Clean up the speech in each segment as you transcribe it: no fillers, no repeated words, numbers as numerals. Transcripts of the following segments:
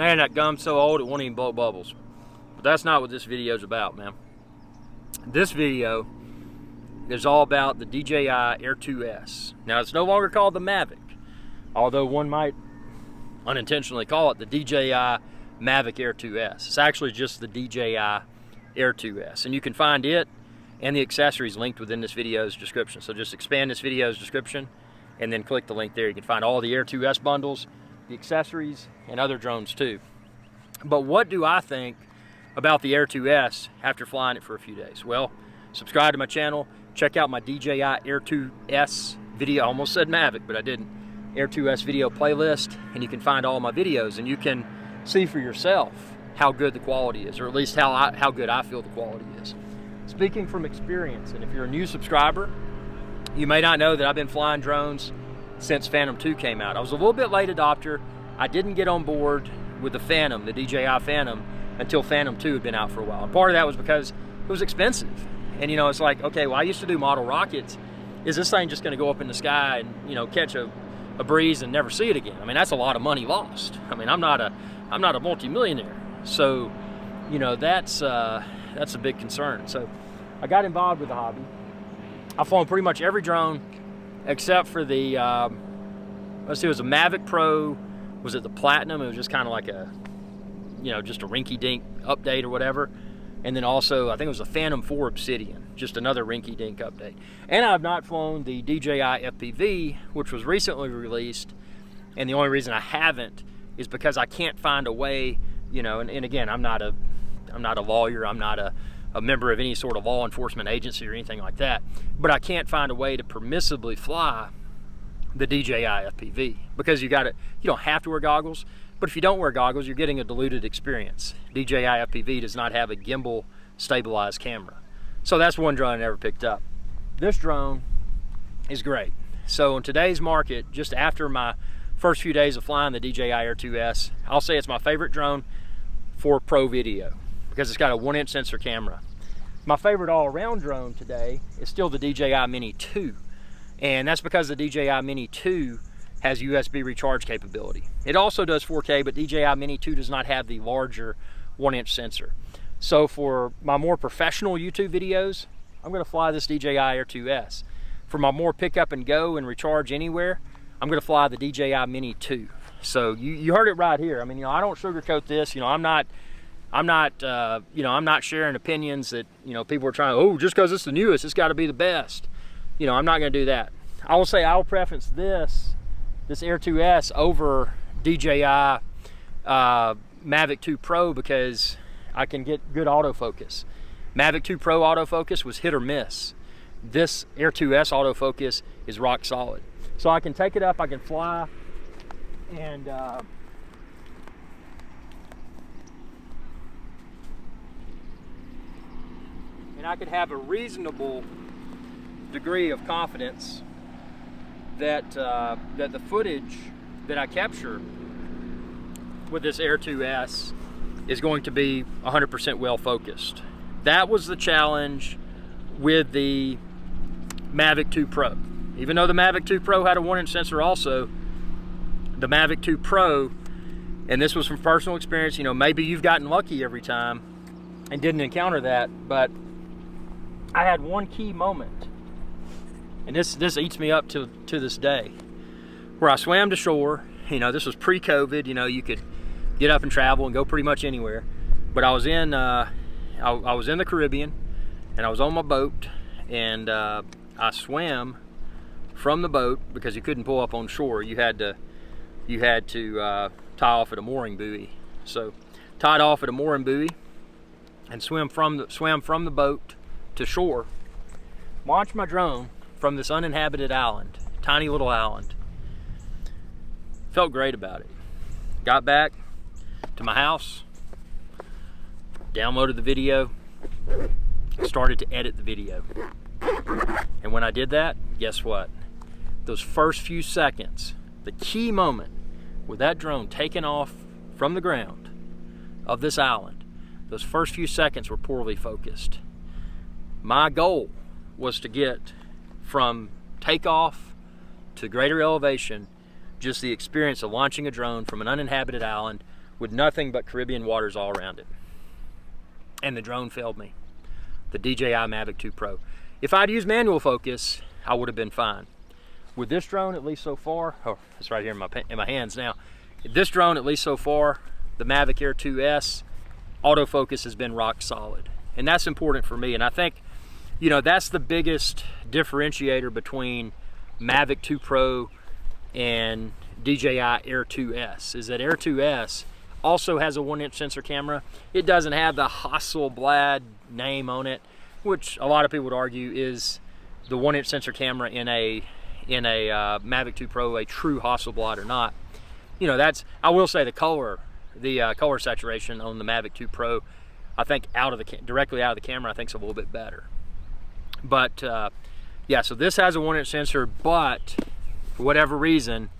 Man, that gum's so old it won't even blow bubbles. But that's not what this video's about, man. This video is all about the DJI Air 2S. Now, it's no longer called the Mavic, although one might unintentionally call it the DJI Mavic Air 2S. It's actually just the DJI Air 2S, and you can find it and the accessories linked within this video's description. So just expand this video's description and then click the link there. You can find all the Air 2S bundles, the accessories, and other drones too. But what do I think about the Air 2S after flying it for a few days? Well, subscribe to my channel, check out my DJI Air 2S video. I almost said Mavic, but I didn't. Air 2S video playlist, and you can find all my videos, and you can see for yourself how good the quality is, or at least how good I feel the quality is. Speaking from experience, and if you're a new subscriber, you may not know that I've been flying drones since Phantom 2 came out. I was a little bit late adopter. I didn't get on board with the Phantom, the DJI Phantom, until Phantom 2 had been out for a while. And part of that was because it was expensive. And you know, it's like, okay, well, I used to do model rockets. Is this thing just gonna go up in the sky and, you know, catch a breeze and never see it again? I mean, that's a lot of money lost. I mean, I'm not a multi-millionaire. So, you know, that's a big concern. So I got involved with the hobby. I've flown pretty much every drone except for the, let's see, it was a Mavic Pro. Was it the Platinum? It was just kind of like a, you know, just a rinky-dink update or whatever. And then also, I think it was a Phantom 4 Obsidian, just another rinky-dink update. And I've not flown the DJI FPV, which was recently released. And the only reason I haven't is because I can't find a way, you know, and again, I'm not a lawyer, I'm not a member of any sort of law enforcement agency or anything like that, but I can't find a way to permissibly fly the DJI FPV because you don't have to wear goggles, but if you don't wear goggles, you're getting a diluted experience. DJI FPV does not have a gimbal stabilized camera. So that's one drone I never picked up. This drone is great. So in today's market, just after my first few days of flying the DJI Air 2S, I'll say it's my favorite drone for pro video because it's got a 1-inch sensor camera. My favorite all-around drone today is still the DJI Mini 2. And that's because the DJI Mini 2 has USB recharge capability. It also does 4K, but DJI Mini 2 does not have the larger 1-inch sensor. So for my more professional YouTube videos, I'm gonna fly this DJI Air 2S. For my more pick up and go and recharge anywhere, I'm gonna fly the DJI Mini 2. So you heard it right here. I mean, you know, I don't sugarcoat this. You know, I'm not sharing opinions that, you know, people are trying, oh, just because it's the newest, it's gotta be the best. You know, I'm not gonna do that. I will say I'll preference this Air 2S over DJI Mavic 2 Pro because I can get good autofocus. Mavic 2 Pro autofocus was hit or miss. This Air 2S autofocus is rock solid. So I can take it up, I can fly, and I could have a reasonable degree of confidence that that the footage that I capture with this Air 2S is going to be 100% well focused. That was the challenge with the Mavic 2 Pro. Even though the Mavic 2 Pro had a 1-inch sensor also, the Mavic 2 Pro, and this was from personal experience, you know, maybe you've gotten lucky every time and didn't encounter that, but I had one key moment, and this eats me up to this day, where I swam to shore. You know, this was pre-COVID. You know, you could get up and travel and go pretty much anywhere. But I was in I was in the Caribbean, and I was on my boat, and I swam from the boat because you couldn't pull up on shore. You had to tie off at a mooring buoy. So tied off at a mooring buoy and swam from the boat to shore. Launched my drone from this uninhabited island, tiny little island. Felt great about it. Got back to my house, downloaded the video, started to edit the video. And when I did that, guess what? Those first few seconds, the key moment with that drone taking off from the ground of this island, those first few seconds were poorly focused. My goal was to get from takeoff to greater elevation, just the experience of launching a drone from an uninhabited island with nothing but Caribbean waters all around it. And the drone failed me, the DJI Mavic 2 Pro. If I'd used manual focus, I would have been fine. With this drone, at least so far, oh, it's right here in my hands now. This drone, at least so far, the Mavic Air 2S, autofocus has been rock solid. And that's important for me. And I think, you know, that's the biggest differentiator between Mavic 2 Pro and DJI Air 2S, is that Air 2S also has a 1-inch sensor camera. It doesn't have the Hasselblad name on it, which a lot of people would argue is the 1-inch sensor camera in a Mavic 2 Pro a true Hasselblad or not. You know, that's, I will say the color saturation on the Mavic 2 Pro, I think directly out of the camera, I think is a little bit better. But yeah, so this has a 1-inch sensor, but for whatever reason,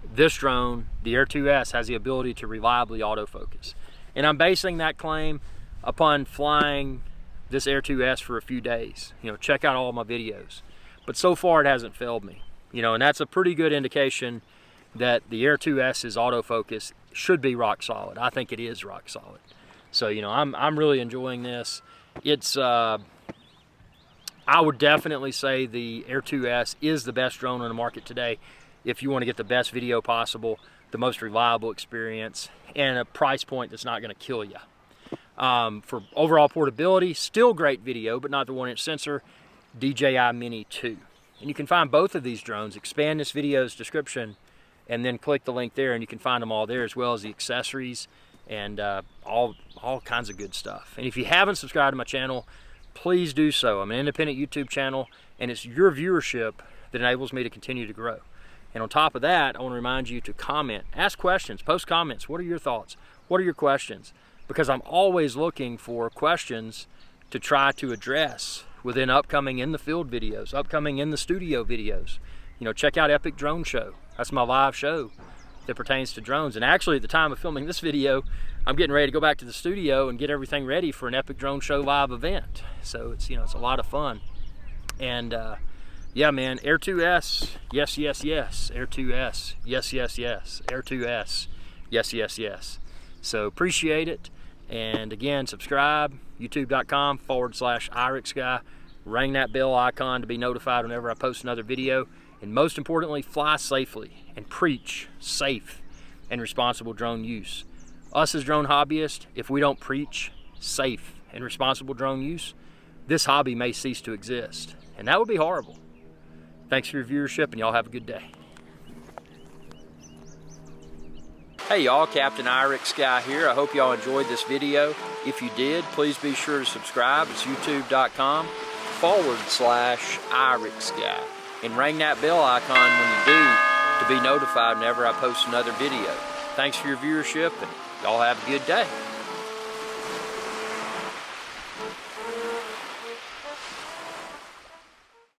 this drone, the Air 2S, has the ability to reliably autofocus. And I'm basing that claim upon flying this Air 2S for a few days. You know, check out all my videos. But so far it hasn't failed me. You know, and that's a pretty good indication that the Air 2S's autofocus should be rock solid. I think it is rock solid. So, you know, I'm really enjoying this. It's I would definitely say the Air 2S is the best drone on the market today if you want to get the best video possible, the most reliable experience, and a price point that's not going to kill you. For overall portability, still great video, but not the 1-inch sensor, DJI Mini 2. And you can find both of these drones. Expand this video's description and then click the link there, and you can find them all there, as well as the accessories and all kinds of good stuff. And if you haven't subscribed to my channel, please do so. I'm an independent YouTube channel, and it's your viewership that enables me to continue to grow. And on top of that, I want to remind you to comment, ask questions, post comments. What are your thoughts? What are your questions? Because I'm always looking for questions to try to address within upcoming in the field videos, upcoming in the studio videos. You know, check out Epic Drone Show. That's my live show that pertains to drones. And actually, at the time of filming this video, I'm getting ready to go back to the studio and get everything ready for an Epic Drone Show live event. So it's, you know, it's a lot of fun. And yeah, man, Air 2S, yes, yes, yes. Air 2S, yes, yes, yes. Air 2S, yes, yes, yes. So appreciate it. And again, subscribe, youtube.com/IrixGuy. Ring that bell icon to be notified whenever I post another video. And most importantly, fly safely and preach safe and responsible drone use. Us as drone hobbyists, if we don't preach safe and responsible drone use, this hobby may cease to exist. And that would be horrible. Thanks for your viewership, and y'all have a good day. Hey y'all, Captain IrixGuy here. I hope y'all enjoyed this video. If you did, please be sure to subscribe. It's youtube.com/IrixGuy. And ring that bell icon when you do to be notified whenever I post another video. Thanks for your viewership, and y'all have a good day.